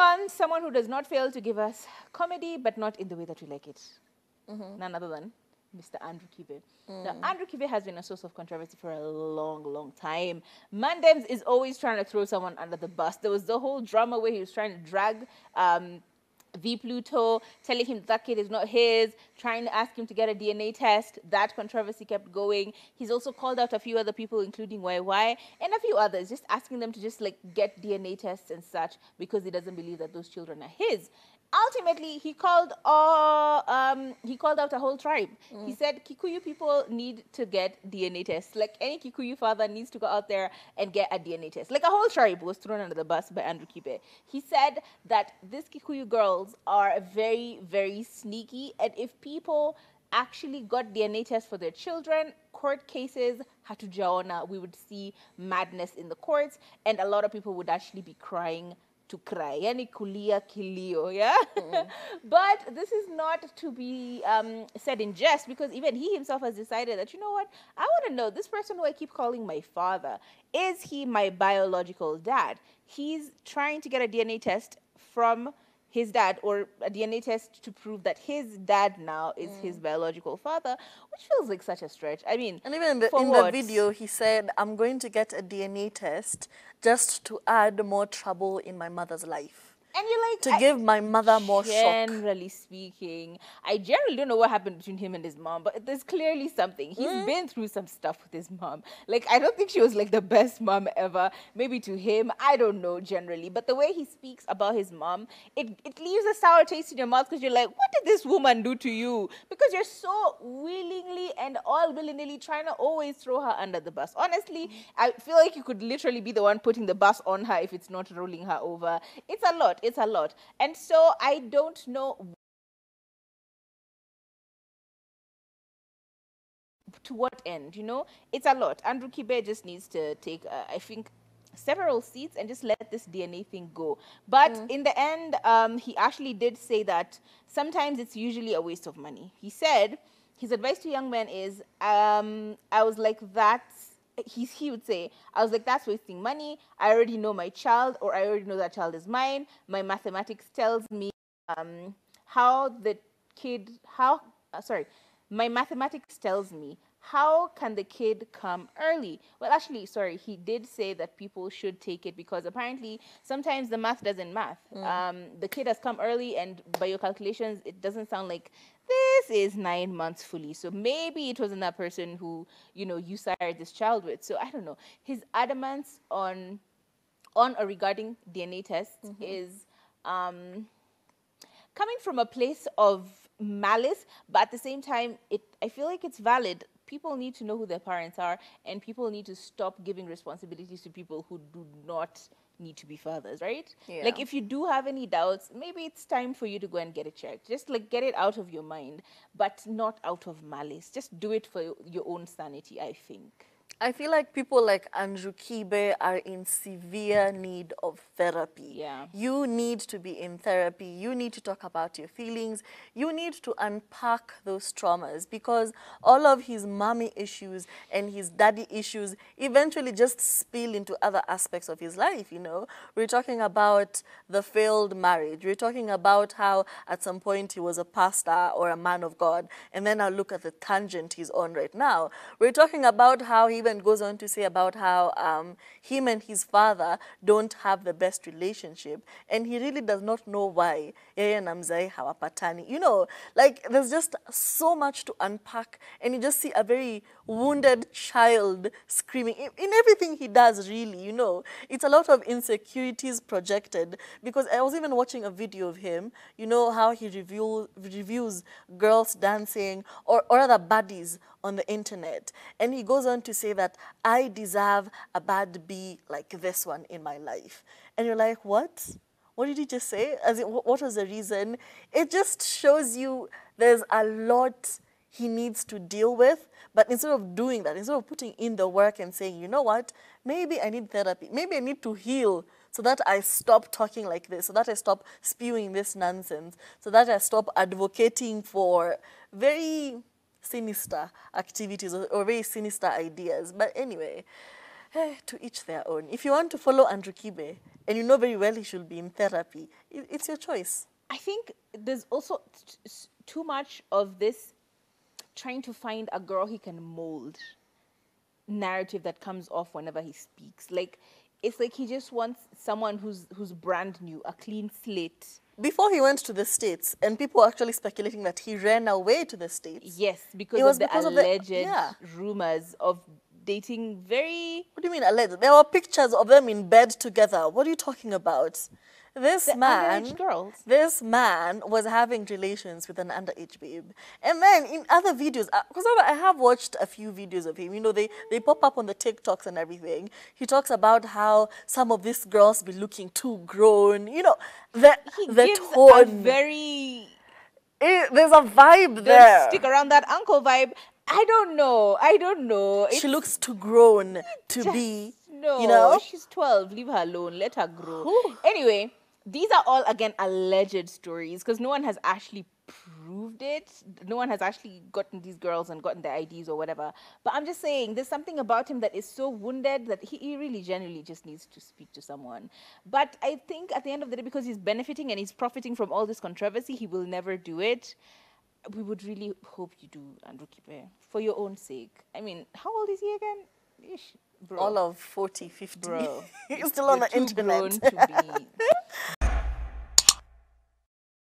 on, someone who does not fail to give us comedy, but not in the way that we like it. None other than Mr. Andrew Kibe. Now, Andrew Kibe has been a source of controversy for a long, long time. Mandems is always trying to throw someone under the bus. There was the whole drama where he was trying to drag V Pluto, telling him that kid is not his, trying to ask him to get a DNA test. That controversy kept going. He's also called out a few other people, including YY, and a few others, just asking them to just like get DNA tests and such because he doesn't believe that those children are his. Ultimately, he called out a whole tribe. He said Kikuyu people need to get DNA tests. Like any Kikuyu father needs to go out there and get a DNA test. Like a whole tribe was thrown under the bus by Andrew Kibe. He said that these Kikuyu girls are very, very sneaky, and if people actually got DNA tests for their children, court cases, hatujaona, we would see madness in the courts, and a lot of people would actually be crying to cry, yani kulia kilio, yeah? But this is not to be said in jest, because even he himself has decided that, you know what, I want to know, this person who I keep calling my father, is he my biological dad? He's trying to get a DNA test from his dad, or a DNA test to prove that his dad now is his biological father, which feels like such a stretch. I mean, and even in the video, he said, I'm going to get a DNA test just to add more trouble in my mother's life. And you're like, to give my mother more shock. Generally speaking, I generally don't know what happened between him and his mom, but there's clearly something. He's been through some stuff with his mom. Like, I don't think she was like the best mom ever. Maybe to him, I don't know generally. But the way he speaks about his mom, it leaves a sour taste in your mouth because you're like, what did this woman do to you? Because you're so willingly and all willy-nilly trying to always throw her under the bus. Honestly, I feel like you could literally be the one putting the bus on her if it's not rolling her over. It's a lot. It's a lot. And so I don't know to what end, you know? It's a lot. Andrew Kibe just needs to take, I think, several seats and just let this DNA thing go. But in the end, he actually did say that sometimes it's usually a waste of money. He said his advice to young men is, I was like, he would say, I was like, that's wasting money. I already know my child, or I already know that child is mine. My mathematics tells me my mathematics tells me, how can the kid come early? Well, actually, sorry, he did say that people should take it because apparently sometimes the math doesn't math. The kid has come early, and by your calculations, it doesn't sound like this is 9 months fully. So maybe it wasn't that person who, you know, you sired this child with. So I don't know. His adamance on or regarding DNA tests is coming from a place of malice, but at the same time, I feel like it's valid. People need to know who their parents are, and people need to stop giving responsibilities to people who do not need to be fathers, right? Yeah. Like, if you do have any doubts, maybe it's time for you to go and get it checked. Just like get it out of your mind, but not out of malice. Just do it for your own sanity, I think. I feel like people like Andrew Kibe are in severe need of therapy. Yeah. You need to be in therapy. You need to talk about your feelings. You need to unpack those traumas, because all of his mommy issues and his daddy issues eventually just spill into other aspects of his life, you know. We're talking about the failed marriage. We're talking about how at some point he was a pastor or a man of God, and then now look at the tangent he's on right now. We're talking about how he even goes on to say about how him and his father don't have the best relationship, and he really does not know why. Yeye na mzee hawapatani. You know, like, there's just so much to unpack, and you just see a very wounded child screaming in everything he does, really, you know. It's a lot of insecurities projected, because I was even watching a video of him, you know, how he reviews girls dancing or other baddies on the internet. And he goes on to say that I deserve a bad B like this one in my life. And you're like, what? What did he just say? As in, what was the reason? It just shows you there's a lot he needs to deal with. But instead of doing that, instead of putting in the work and saying, you know what, maybe I need therapy, maybe I need to heal so that I stop talking like this, so that I stop spewing this nonsense, so that I stop advocating for very sinister activities or very sinister ideas. But anyway, To each their own. If you want to follow Andrew Kibe, and you know very well he should be in therapy, it's your choice. I think there's also too much of this trying to find a girl he can mold narrative that comes off whenever he speaks. Like, it's like he just wants someone who's brand new, a clean slate. Before he went to the States, and people were actually speculating that he ran away to the States. Yes, because It was of the because of alleged rumors of dating very... What do you mean alleged? There were pictures of them in bed together. What are you talking about? This underage girls. This man was having relations with an underage babe. And then in other videos, because I have watched a few videos of him, you know, they pop up on the TikToks and everything. He talks about how some of these girls be looking too grown. You know, the gives tone. a very... There's a vibe there. Stick around that uncle vibe. I don't know. She looks too grown to be, no, you know? She's 12. Leave her alone. Let her grow. Ooh. Anyway, these are all, again, alleged stories because no one has actually proved it. No one has actually gotten these girls and gotten their IDs or whatever. But I'm just saying, there's something about him that is so wounded that he really genuinely just needs to speak to someone. But I think at the end of the day, because he's benefiting and he's profiting from all this controversy, he will never do it. We would really hope you do, Andrew Kibe, for your own sake. I mean, how old is he again? Ish, bro. All of 40, 50. Bro. He's still on the You're too internet. grown to be